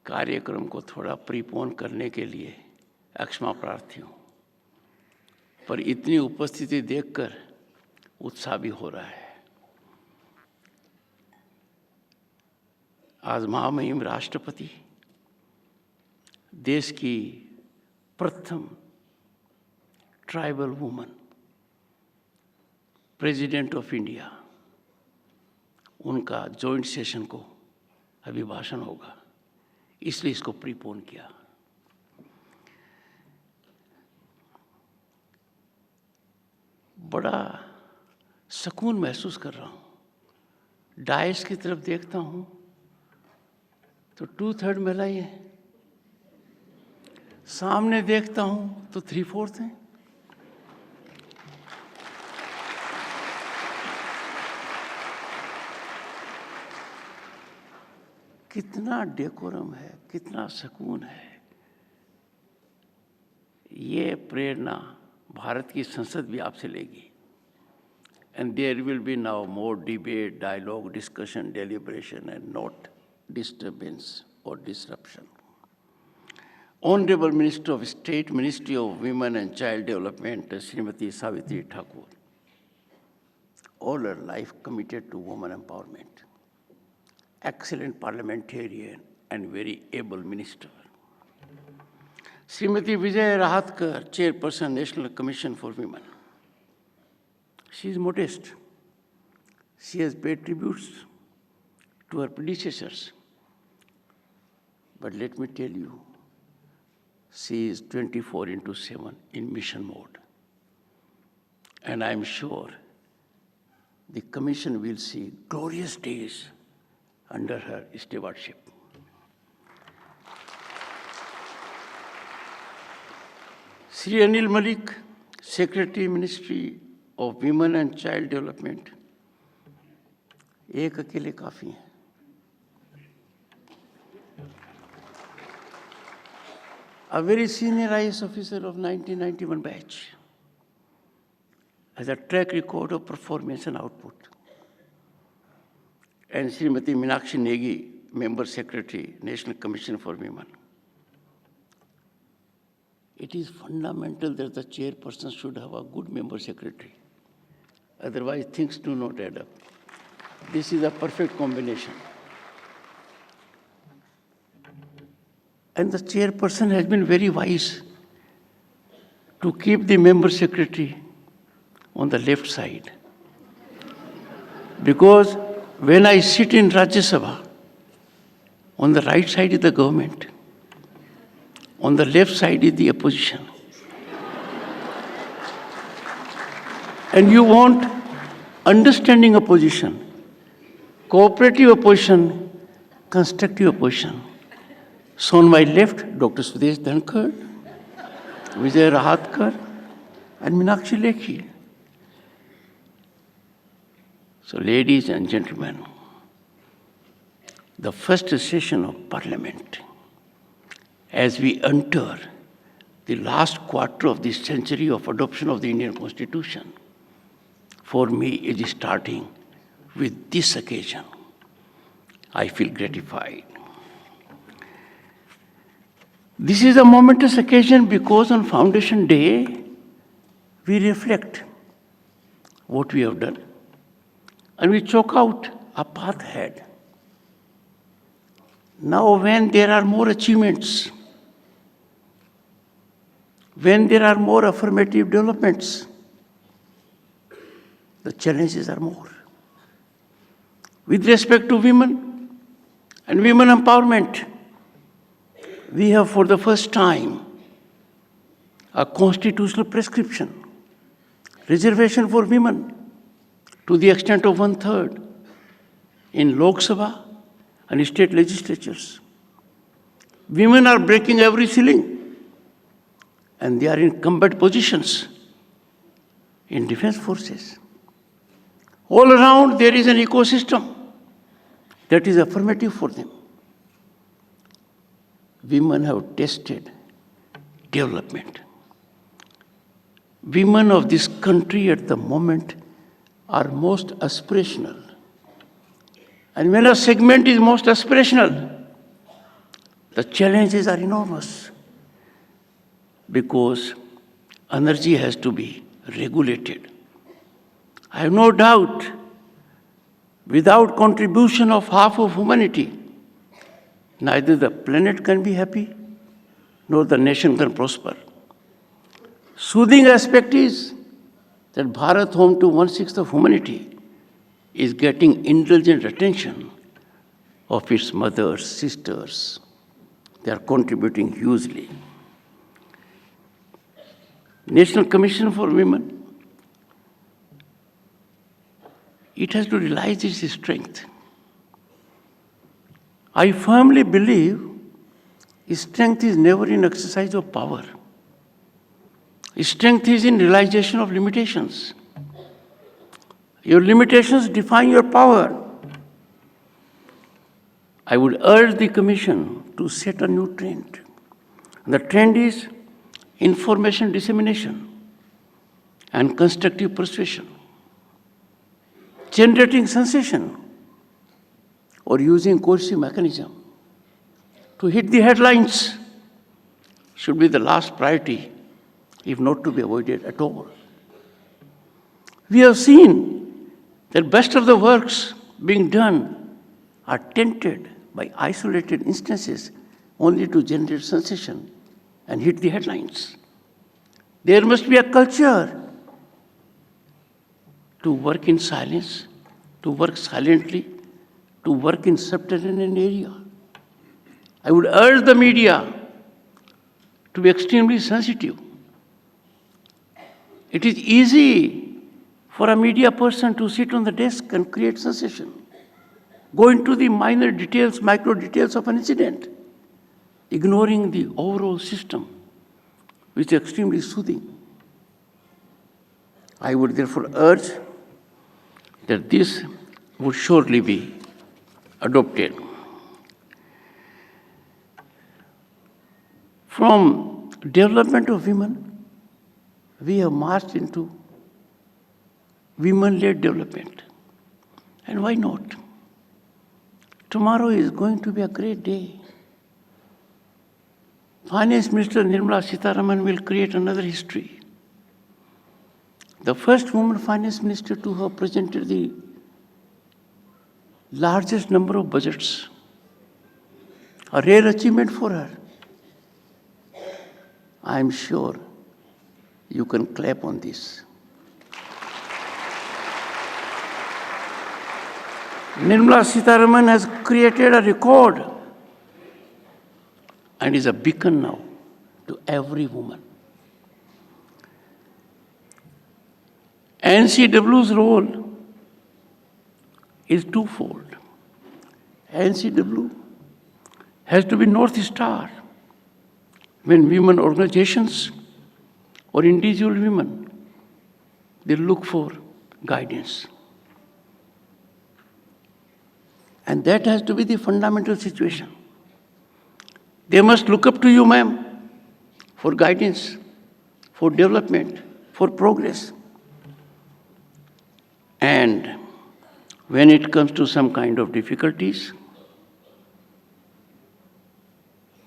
कार्यक्रम को थोड़ा प्रीपोन करने के लिए क्षमा प्रार्थी हूँ, पर इतनी उपस्थिति देखकर उत्साह भी हो रहा है। आज महामहिम राष्ट्रपति, देश की प्रथम tribal woman, president of India, उनका जॉइंट सेशन को अभिभाषण होगा, इसलिए इसको प्रीपोन किया। बड़ा सुकून महसूस कर रहा हूँ। डायस की तरफ देखता हूँ तो 2/3 महिला ही है, सामने देखता हूँ तो 3/4 हैं। कितना डेकोरम है, कितना सुकून है। ये प्रेरणा भारत की संसद भी आपसे लेगी। And there will be now more debate, dialogue, discussion, deliberation, and not disturbance or disruption. Honorable Minister of State, Ministry of Women and Child Development, Srimati Savitri Thakur, all her life committed to women empowerment. Excellent parliamentarian and very able minister. Srimati Vijay Rahatkar, Chairperson, National Commission for Women. She is modest. She has paid tributes to her predecessors. But let me tell you, she is 24/7 in mission mode. And I am sure the Commission will see glorious days under her stewardship. Shri Anil Malik, Secretary, Ministry of Women and Child Development, एक अकेले काफी हैं। A very senior IAS officer of 1991 batch, has a track record of performance and output. And Srimati Meenakshi Negi, Member Secretary, National Commission for Women. It is fundamental that the chairperson should have a good member secretary. Otherwise, things do not add up. This is a perfect combination. And the chairperson has been very wise to keep the member secretary on the left side. Because when I sit in Rajya Sabha, on the right side is the government, on the left side is the opposition. And you want understanding opposition, cooperative opposition, constructive opposition. So on my left, Dr. Shri Jagdeep Dhankhar, Vijay Rahatkar, and Meenakshi Lekhi. So ladies and gentlemen, the first session of Parliament, as we enter the last quarter of this century of adoption of the Indian Constitution, for me it is starting with this occasion. I feel gratified. This is a momentous occasion because on Foundation Day, we reflect what we have done and we chalk out a path ahead. Now, when there are more achievements, when there are more affirmative developments, the challenges are more. With respect to women and women empowerment, we have for the first time a constitutional prescription, reservation for women to the extent of 1/3 in Lok Sabha and state legislatures. Women are breaking every ceiling and they are in combat positions in defense forces. All around there is an ecosystem that is affirmative for them. Women have tasted development. Women of this country at the moment are most aspirational. And when a segment is most aspirational, The challenges are enormous because energy has to be regulated. I have no doubt, without contribution of half of humanity, neither the planet can be happy, nor the nation can prosper. Soothing aspect is that Bharat, home to 1/6 of humanity, is getting indulgent attention of its mothers, sisters. They are contributing hugely. National Commission for Women, it has to realize its strength. I firmly believe strength is never in exercise of power. Strength is in realization of limitations. Your limitations define your power. I would urge the Commission to set a new trend. The trend is information dissemination and constructive persuasion. Generating sensation or using coercive mechanism to hit the headlines should be the last priority, if not to be avoided at all. We have seen that best of the works being done are tainted by isolated instances only to generate sensation and hit the headlines. There must be a culture to work in silence, to work silently, to work in subterranean area. I would urge the media to be extremely sensitive. It is easy for a media person to sit on the desk and create sensation, go into the minor details, micro details of an incident, ignoring the overall system, which is extremely soothing. I would therefore urge that this would surely be adopted. From development of women, we have marched into women-led development. And why not? Tomorrow is going to be a great day. Finance Minister Nirmala Sitharaman will create another history. The first woman finance minister to have presented the largest number of budgets. A rare achievement for her. I am sure you can clap on this. Nirmala Sitharaman has created a record and is a beacon now to every woman. NCW's role is twofold. NCW has to be North Star when women organizations or individual women, they look for guidance. And that has to be the fundamental situation. They must look up to you, ma'am, for guidance, for development, for progress. And when it comes to some kind of difficulties,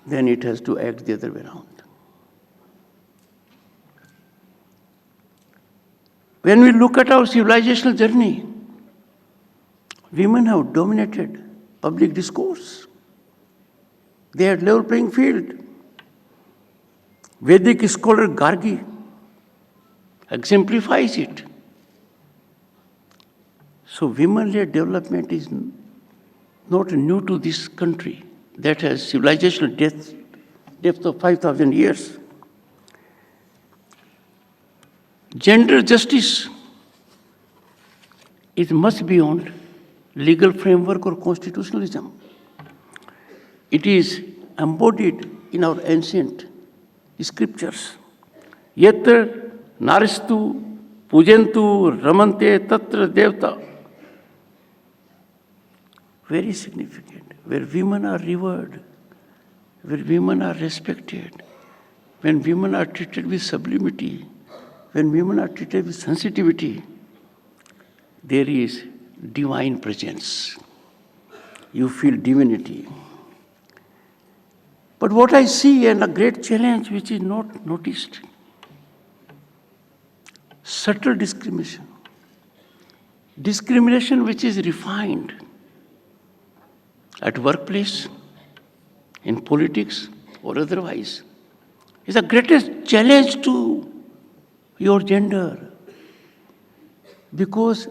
then it has to act the other way around. When we look at our civilizational journey, women have dominated public discourse. They had level playing field. Vedic scholar Gargi exemplifies it. So women-led development is not new to this country that has civilizational depth of 5,000 years. Gender justice is much beyond legal framework or constitutionalism. It is embodied in our ancient scriptures. Yatra naristu pujantu ramante tatra devta. Very significant, where women are revered, where women are respected, when women are treated with sublimity, when women are treated with sensitivity, there is divine presence. You feel divinity. But what I see, and a great challenge which is not noticed, subtle discrimination. Discrimination which is refined at workplace, in politics, or otherwise, is the greatest challenge to your gender. Because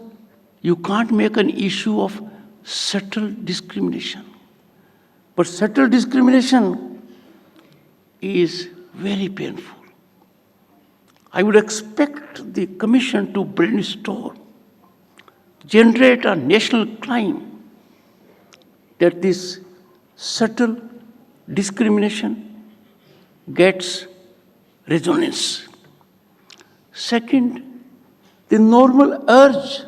you can't make an issue of subtle discrimination. But subtle discrimination is very painful. I would expect the Commission to brainstorm, generate a national claim that this subtle discrimination gets resonance. Second, the normal urge,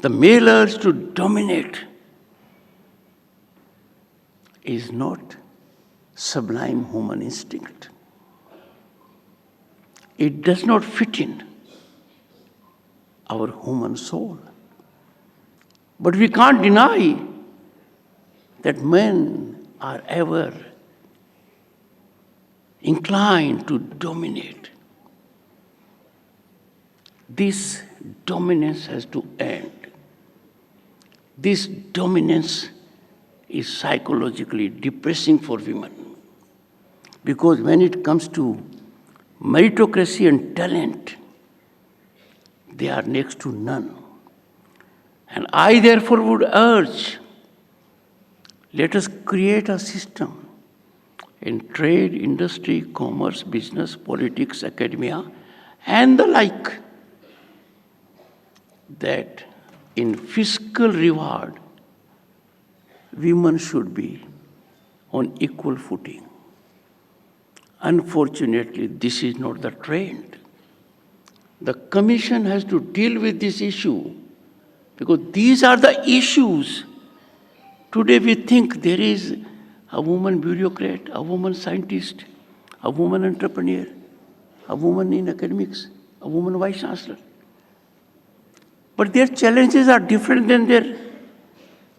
the male urge to dominate, is not sublime human instinct. It does not fit in our human soul. But we can't deny that men are ever inclined to dominate. This dominance has to end. This dominance is psychologically depressing for women. Because when it comes to meritocracy and talent, they are next to none. And I therefore would urge, let us create a system in trade, industry, commerce, business, politics, academia, and the like, that in fiscal reward, women should be on equal footing. Unfortunately, this is not the trend. The Commission has to deal with this issue because these are the issues. Today we think there is a woman bureaucrat, a woman scientist, a woman entrepreneur, a woman in academics, a woman vice chancellor. But their challenges are different than their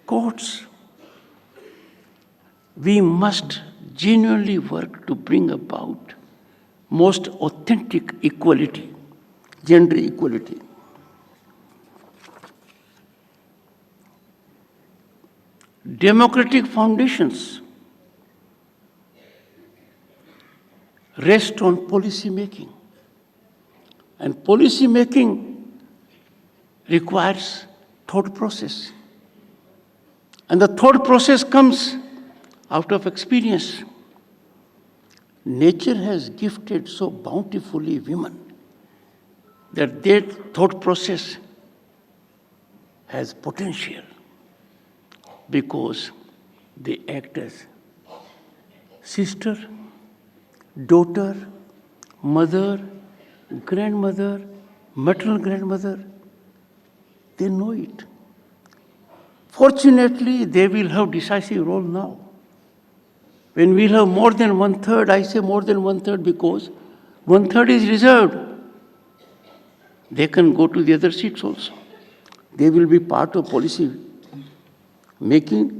courts. We must genuinely work to bring about most authentic equality, gender equality. Democratic foundations rest on policy making. And policy making requires thought process. And the thought process comes out of experience. Nature has gifted so bountifully women that their thought process has potential because they act as sister, daughter, mother, grandmother, maternal grandmother. They know it. Fortunately, they will have decisive role now. When we'll have more than 1/3, I say more than 1/3 because 1/3 is reserved. They can go to the other seats also. They will be part of policy making,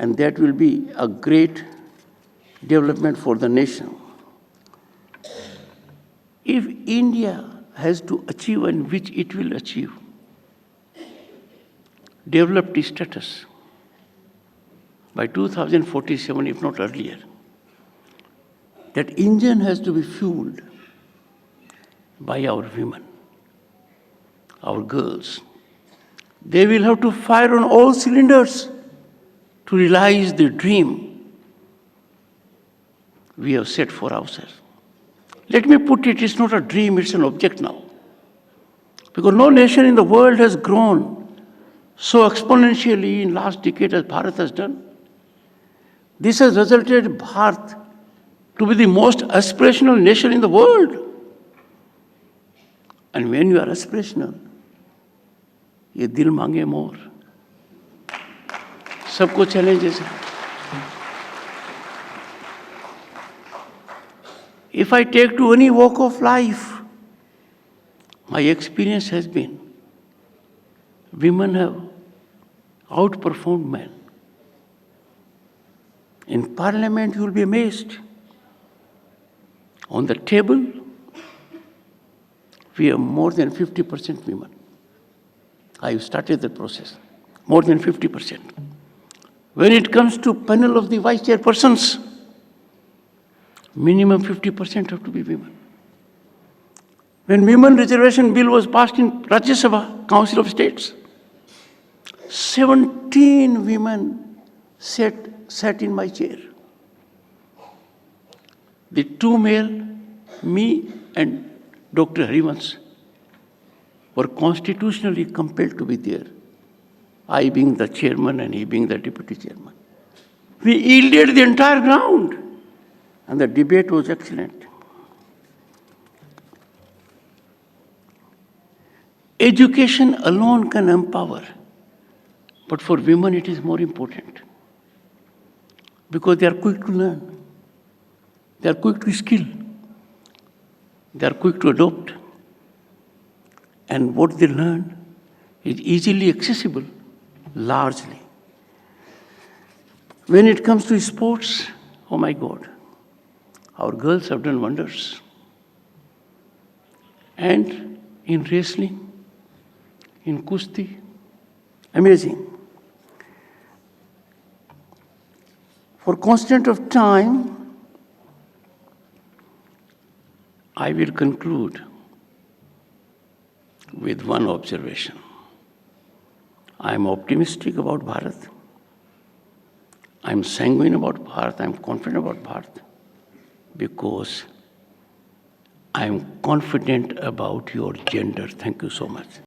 and that will be a great development for the nation. If India has to achieve, and which it will achieve, developed status by 2047, if not earlier, that engine has to be fueled by our women, our girls. They will have to fire on all cylinders to realize the dream we have set for ourselves. Let me put it, it's not a dream, it's an object now. Because no nation in the world has grown so exponentially in last decade as Bharat has done. This has resulted in Bharat to be the most aspirational nation in the world. And when you are aspirational, ये दिल मांगे मोर, सबको challenges है. If I take to any walk of life, my experience has been women have outperformed men. In Parliament, you will be amazed. On the table, we have more than 50% women. I started the process. More than 50%. When it comes to panel of the vice chairpersons, minimum 50% have to be women. When Women Reservation Bill was passed in Rajya Sabha, Council of States, 17 women sat in my chair. The two male, me and Dr. Harivansh, were constitutionally compelled to be there. I being the chairman and he being the deputy chairman. We yielded the entire ground and the debate was excellent. Education alone can empower, but for women it is more important because they are quick to learn, they are quick to skill, they are quick to adopt, and what they learn is easily accessible, largely. When it comes to sports, oh my God, our girls have done wonders. And in wrestling, in kusti, amazing. For constraint of time, I will conclude with one observation. I am optimistic about Bharat. I am sanguine about Bharat. I am confident about Bharat because I am confident about your gender. Thank you so much.